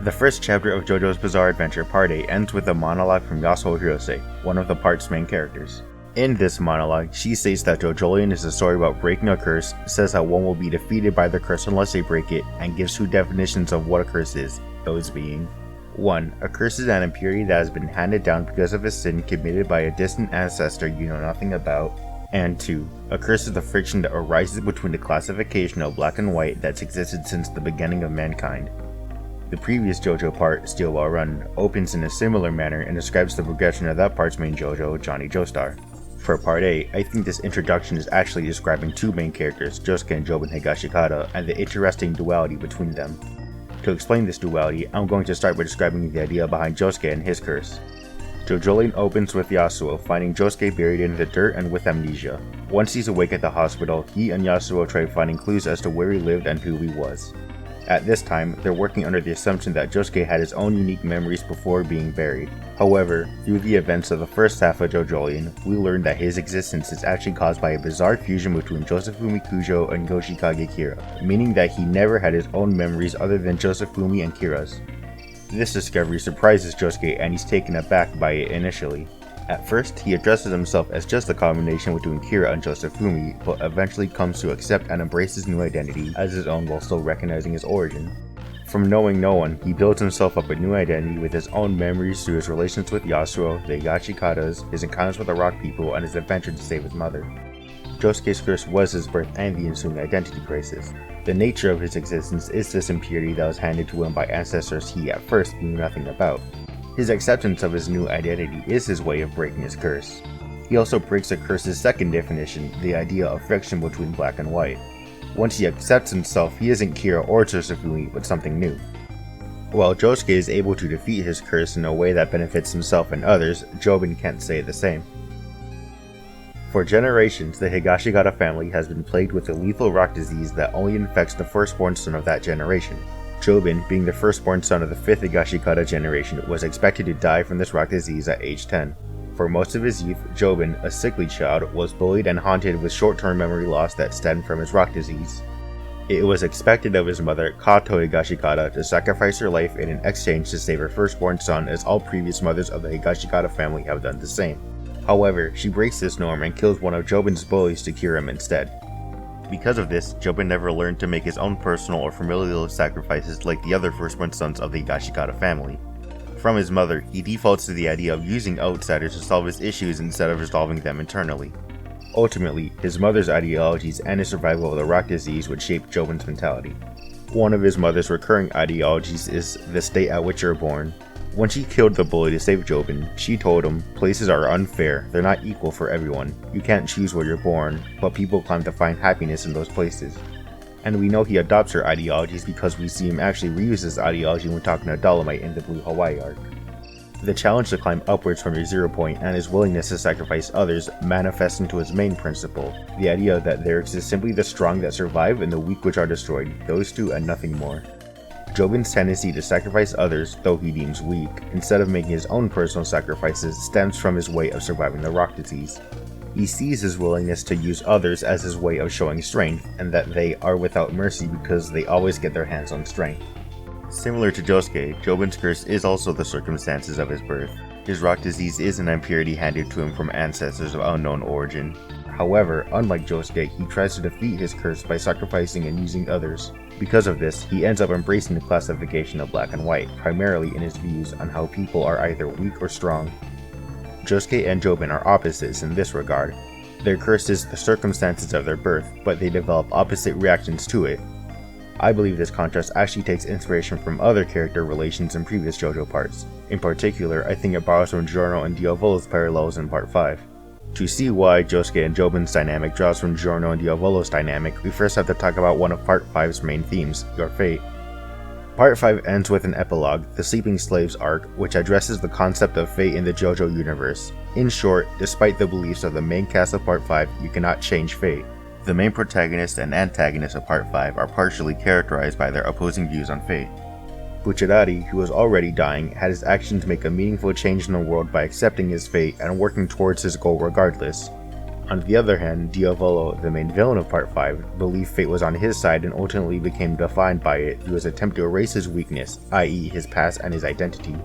The first chapter of JoJo's Bizarre Adventure Part 8 ends with a monologue from Yasuo Hirose, one of the part's main characters. In this monologue, she states that JoJolion is a story about breaking a curse, says how one will be defeated by the curse unless they break it, and gives two definitions of what a curse is, those being 1. A curse is an impurity that has been handed down because of a sin committed by a distant ancestor you know nothing about, and 2. A curse is the friction that arises between the classification of black and white that's existed since the beginning of mankind. The previous JoJo part, Still Well Run, opens in a similar manner and describes the progression of that part's main JoJo, Johnny Joestar. For Part 8, I think this introduction is actually describing two main characters, Josuke and Jobin Higashikata, and the interesting duality between them. To explain this duality, I'm going to start by describing the idea behind Josuke and his curse. JoJolion opens with Yasuo finding Josuke buried in the dirt and with amnesia. Once he's awake at the hospital, he and Yasuo try finding clues as to where he lived and who he was. At this time, they're working under the assumption that Josuke had his own unique memories before being buried. However, through the events of the first half of JoJolion, we learn that his existence is actually caused by a bizarre fusion between Josefumi Kujo and Yoshikage Kira, meaning that he never had his own memories other than Josefumi and Kira's. This discovery surprises Josuke and he's taken aback by it initially. At first, he addresses himself as just a combination between Kira and Josefumi, but eventually comes to accept and embrace his new identity as his own while still recognizing his origin. From knowing no one, he builds himself up a new identity with his own memories through his relations with Yasuo, the Higashikatas, his encounters with the rock people, and his adventure to save his mother. Josuke's curse was his birth and the ensuing identity crisis. The nature of his existence is this impurity that was handed to him by ancestors he at first knew nothing about. His acceptance of his new identity is his way of breaking his curse. He also breaks the curse's second definition, the idea of friction between black and white. Once he accepts himself, he isn't Kira or Josefumi, but something new. While Josuke is able to defeat his curse in a way that benefits himself and others, Jobin can't say the same. For generations, the Higashikata family has been plagued with a lethal rock disease that only infects the firstborn son of that generation. Jobin, being the firstborn son of the 5th Higashikata generation, was expected to die from this rock disease at age 10. For most of his youth, Jobin, a sickly child, was bullied and haunted with short-term memory loss that stemmed from his rock disease. It was expected of his mother, Kato Higashikata, to sacrifice her life in an exchange to save her firstborn son, as all previous mothers of the Higashikata family have done the same. However, she breaks this norm and kills one of Jobin's bullies to cure him instead. Because of this, Jobin never learned to make his own personal or familial sacrifices like the other firstborn sons of the Higashikata family. From his mother, he defaults to the idea of using outsiders to solve his issues instead of resolving them internally. Ultimately, his mother's ideologies and his survival of the rock disease would shape Jobin's mentality. One of his mother's recurring ideologies is the state at which you're born. When she killed the bully to save Jobin, she told him, "Places are unfair, they're not equal for everyone. You can't choose where you're born, but people climb to find happiness in those places." And we know he adopts her ideologies because we see him actually reuse this ideology when talking to Dolomite in the Blue Hawaii arc. The challenge to climb upwards from your 0 point and his willingness to sacrifice others manifests into his main principle, the idea that there exists simply the strong that survive and the weak which are destroyed, those two and nothing more. Jobin's tendency to sacrifice others, though he deems weak, instead of making his own personal sacrifices, stems from his way of surviving the rock disease. He sees his willingness to use others as his way of showing strength, and that they are without mercy because they always get their hands on strength. Similar to Josuke, Jobin's curse is also the circumstances of his birth. His rock disease is an impurity handed to him from ancestors of unknown origin. However, unlike Josuke, he tries to defeat his curse by sacrificing and using others. Because of this, he ends up embracing the classification of black and white, primarily in his views on how people are either weak or strong. Josuke and Jobin are opposites in this regard. Their curse is the circumstances of their birth, but they develop opposite reactions to it. I believe this contrast actually takes inspiration from other character relations in previous JoJo parts. In particular, I think it borrows from Giorno and Diavolo's parallels in Part 5. To see why Josuke and Jobin's dynamic draws from Giorno and Diavolo's dynamic, we first have to talk about one of Part 5's main themes, your fate. Part 5 ends with an epilogue, the Sleeping Slaves arc, which addresses the concept of fate in the JoJo universe. In short, despite the beliefs of the main cast of Part 5, you cannot change fate. The main protagonist and antagonist of Part 5 are partially characterized by their opposing views on fate. Bucciarati, who was already dying, had his actions make a meaningful change in the world by accepting his fate and working towards his goal regardless. On the other hand, Diavolo, the main villain of Part 5, believed fate was on his side and ultimately became defined by it through his attempt to erase his weakness, i.e. his past and his identity.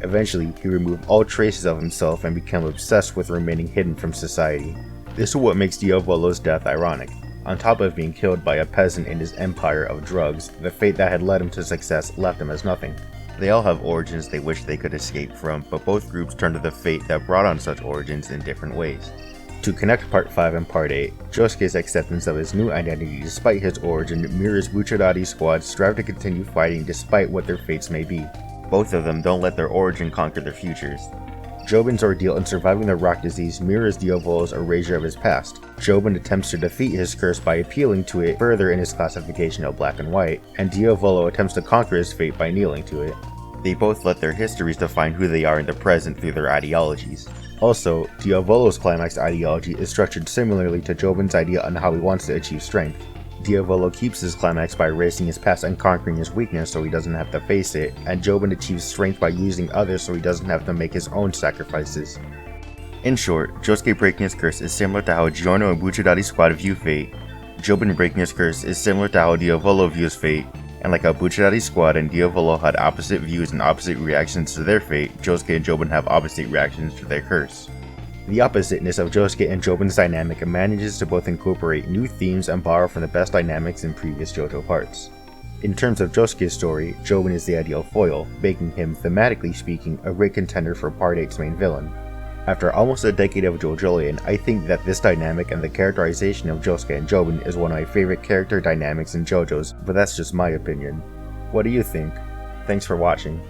Eventually, he removed all traces of himself and became obsessed with remaining hidden from society. This is what makes Diavolo's death ironic. On top of being killed by a peasant in his empire of drugs, the fate that had led him to success left him as nothing. They all have origins they wish they could escape from, but both groups turn to the fate that brought on such origins in different ways. To connect Part 5 and Part 8, Josuke's acceptance of his new identity despite his origin mirrors Bucciarati's squad's strive to continue fighting despite what their fates may be. Both of them don't let their origin conquer their futures. Jobin's ordeal in surviving the rock disease mirrors Diavolo's erasure of his past. Jobin attempts to defeat his curse by appealing to it further in his classification of black and white, and Diavolo attempts to conquer his fate by kneeling to it. They both let their histories define who they are in the present through their ideologies. Also, Diavolo's climax ideology is structured similarly to Jobin's idea on how he wants to achieve strength. Diavolo keeps his climax by erasing his past and conquering his weakness so he doesn't have to face it, and Jobin achieves strength by using others so he doesn't have to make his own sacrifices. In short, Josuke breaking his curse is similar to how Giorno and Bucciarati's squad view fate. Jobin breaking his curse is similar to how Diavolo views fate, and like how Bucciarati's squad and Diavolo had opposite views and opposite reactions to their fate, Josuke and Jobin have opposite reactions to their curse. The oppositeness of Josuke and Jobin's dynamic manages to both incorporate new themes and borrow from the best dynamics in previous JoJo parts. In terms of Josuke's story, Jobin is the ideal foil, making him, thematically speaking, a great contender for Part 8's main villain. After almost a decade of JoJolion, I think that this dynamic and the characterization of Josuke and Jobin is one of my favorite character dynamics in JoJo's, but that's just my opinion. What do you think? Thanks for watching.